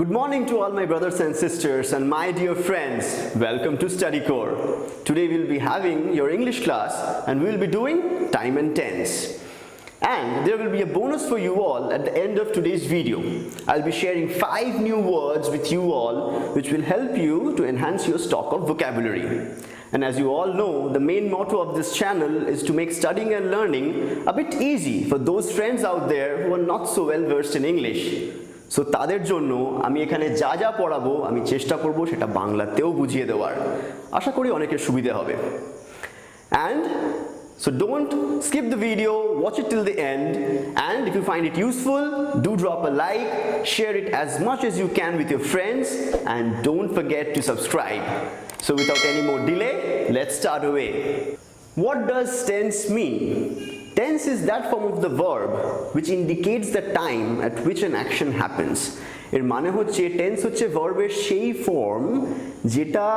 Good morning to all my brothers and sisters and my dear friends. Welcome to Study Core. Today we'll be having your English class and we'll be doing Time and Tense. And there will be a bonus for you all at the end of today's video. I'll be sharing 5 new words with you all which will help you to enhance your stock of vocabulary. And as you all know, the main motto of this channel is to make studying and learning a bit easy for those friends out there who are not so well versed in English. So তাদের জন্য আমি এখানে যা যা পড়াবো আমি চেষ্টা করব সেটা বাংলাতেও বুঝিয়ে দেওয়ার আশা করি অনেকের সুবিধা হবে and so don't skip the video, watch it till the end, and if you find it useful, do drop a like, share it as much as you can with your friends, and don't forget to subscribe. So without any more delay, let's start away. What does tense mean? Tense is that form of the verb which indicates the time at which an action happens. এর মানে হচ্ছে tense হচ্ছে ভার্বের সেই form যেটা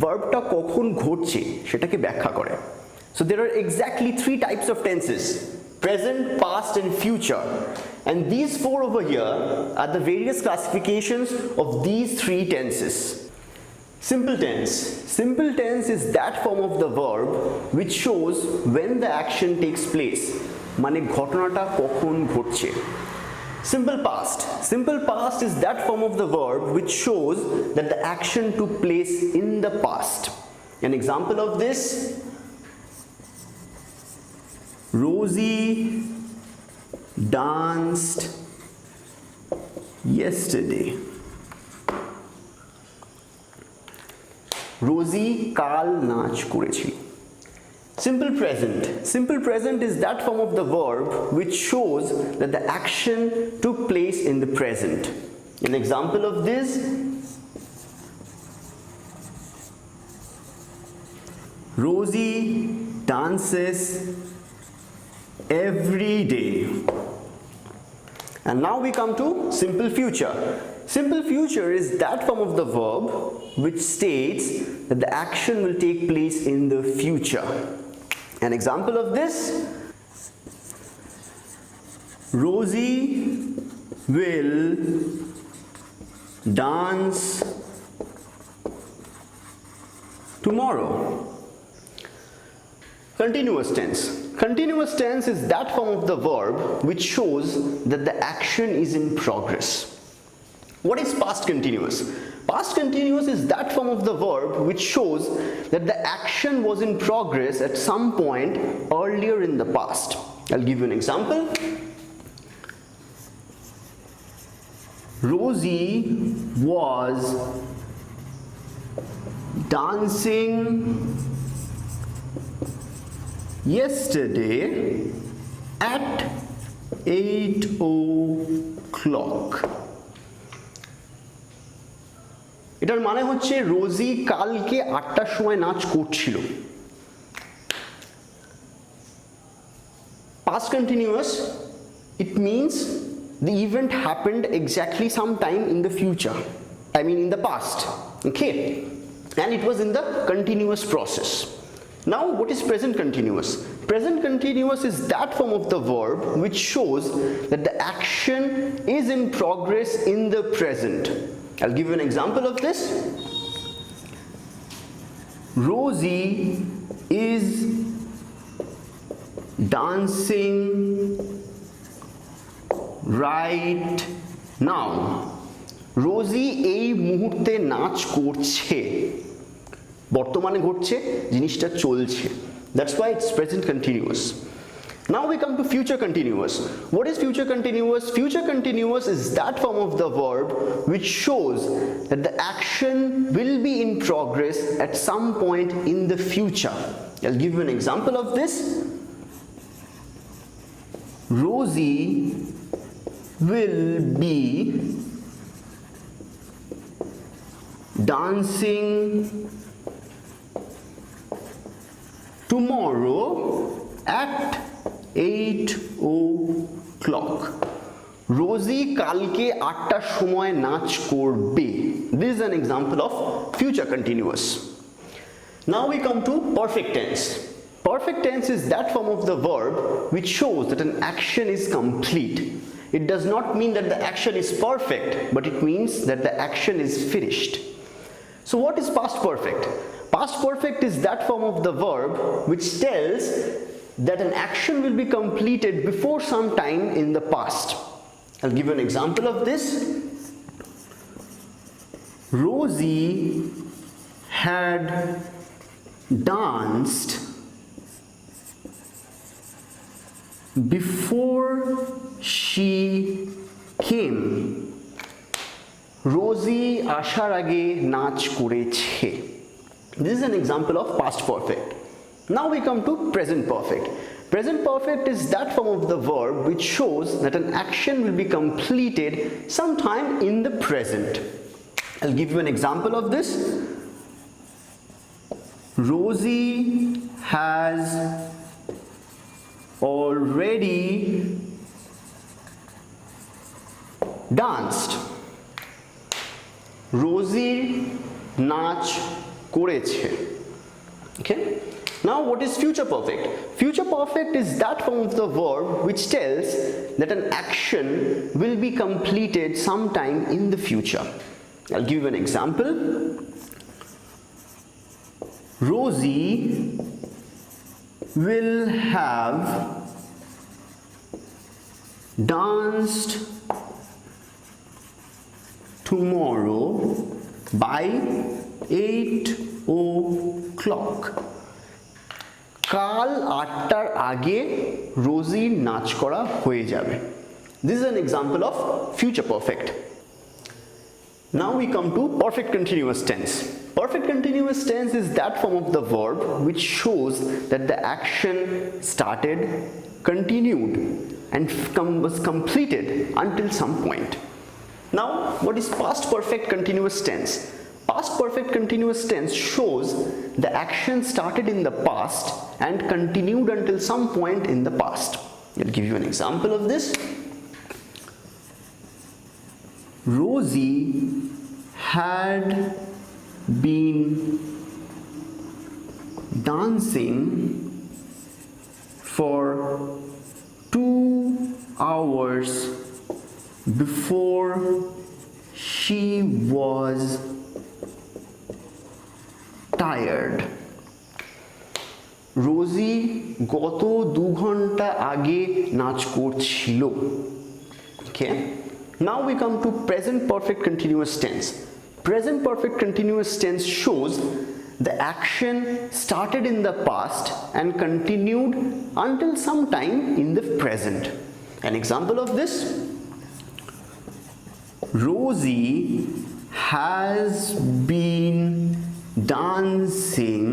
ভার্বটা কখন ঘটছে সেটাকে ব্যাখ্যা করে. So there are exactly 3 types of tenses: present, past and future. And these 4 over here are the various classifications of these 3 tenses. Simple tense. Simple tense is that form of the verb which shows when the action takes place. মানে ঘটনাটা কখন ঘটছে. Simple past. Simple past is that form of the verb which shows that the action took place in the past. An example of this: Rosie danced yesterday. Rosie কাল নাচ করেছিল. Simple present. Simple present is that form of the verb which shows that the action took place in the present. An example of this: Rosie dances every day. And now we come to simple future. Simple future is that form of the verb which states that the action will take place in the future. An example of this: Rosie will dance tomorrow. Continuous tense. Continuous tense is that form of the verb which shows that the action is in progress. What is past continuous? Past continuous is that form of the verb which shows that the action was in progress at some point earlier in the past. I'll give you an example. Rosie was dancing yesterday at 8 o'clock. এটার মানে হচ্ছে রোজি কালকে 8টার সময় নাচ করছিল. Past continuous, it means the event happened exactly sometime in the future. I mean in the past. Okay? And it was in the continuous process. Now what is present continuous? Present continuous is that form of the verb which shows that the action is in progress in the present. I'll give you an example of this. Rosie is dancing right now. Rosie এই মুহূর্তে নাচ করছে. বর্তমানে ঘটছে, জিনিসটা চলছে. That's why it's present continuous. Now we come to future continuous. What is future continuous? Future continuous is that form of the verb which shows that the action will be in progress at some point in the future. I'll give you an example of this. Rosie will be dancing tomorrow at 8 o'clock. Rosie কালকে 8টার সময় নাচ করবে. This is an example of future continuous. Now we come to perfect tense. Perfect tense is that form of the verb which shows that an action is complete. It does not mean that the action is perfect, but it means that the action is finished. So what is past perfect? Past perfect is that form of the verb which tells that an action will be completed before some time in the past. I'll give you an example of this. Rosie had danced before she came. Rosie আসার আগে নাচ করেছে. This is an example of past perfect. Now we come to present perfect. Present perfect is that form of the verb which shows that an action will be completed sometime in the present. I'll give you an example of this. Rosie has already danced. Rosie নাচ করেছে. Okay? Now what is future perfect? Future perfect is that form of the verb which tells that an action will be completed sometime in the future. I'll give you an example. Rosie will have danced tomorrow by 8 o'clock. কাল 8টার আগে রোজির নাচ করা হয়ে যাবে. This is an example of future perfect. Now we come to perfect continuous tense. Perfect continuous tense is that form of the verb which shows that the action started, continued, and was completed until some point. Now, what is past perfect continuous tense? Past perfect continuous tense shows the action started in the past and continued until some point in the past. I'll give you an example of this. Rosie had been dancing for 2 hours before she was tired. রোজি গত 2 ঘন্টা আগে নাচ করছিল. Okay? Now we come to present perfect continuous tense. Present perfect continuous tense shows the action started in the past and continued until some time in the present. An example of this: Rosie has been dancing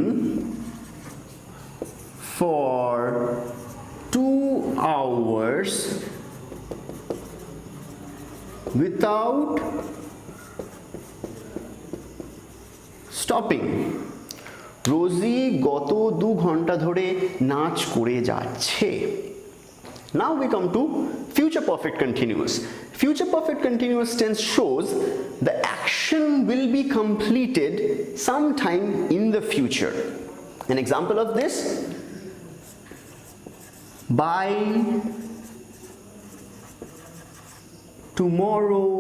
for 2 hours without stopping. রোজি গত 2 ঘন্টা ধরে নাচ করে যাচ্ছে. Now we come to future perfect continuous. Future perfect continuous tense shows the action will be completed sometime in the future. An example of this: by tomorrow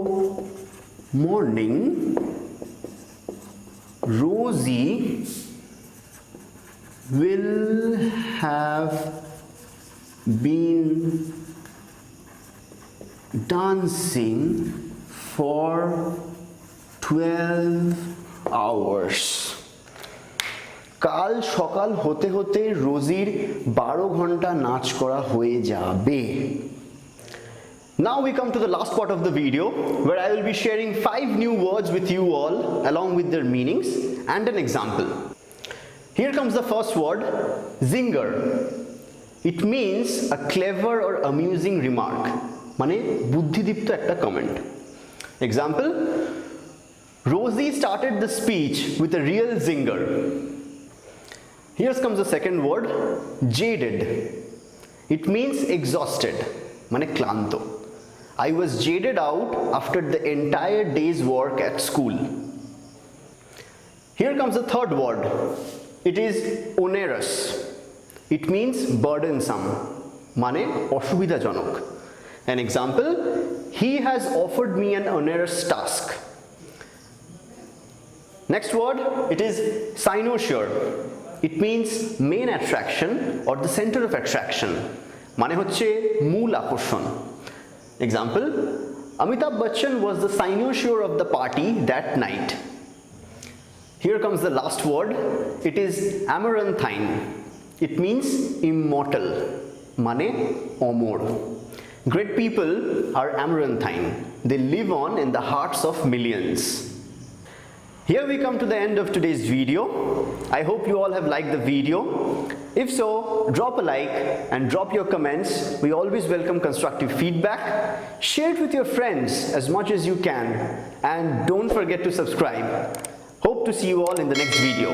morning, Rosie will have been dancing for 12 hours. কাল সকাল হতে হতে রোজির 12 ঘন্টা নাচ করা হয়ে যাবে. Now we come to the last part of the video where I will be sharing 5 new words with you all along with their meanings and an example. Here comes the first word, zinger. It means a clever or amusing remark. মানে বুদ্ধিদীপ্ত একটা comment. Example: Rosie started the speech with a real zinger. Here comes the second word, jaded. It means exhausted, মানে ক্লান্ত. I was jaded out after the entire day's work at school. Here comes the third word. It is onerous. It means burdensome, মানে অসুবিধাজনক. An example, he has offered me an onerous task. Next word, it is cynosure. It means main attraction or the center of attraction. মানে হচ্ছে মূল আকর্ষণ. Example, Amitabh Bachchan was the cynosure of the party that night. Here comes the last word. It is amaranthine. It means immortal. মানে অমর. Great people are amaranthine. They live on in the hearts of millions. Here we come to the end of today's video. I hope you all have liked the video. If so, drop a like and drop your comments. We always welcome constructive feedback. Share it with your friends as much as you can. And don't forget to subscribe. Hope to see you all in the next video.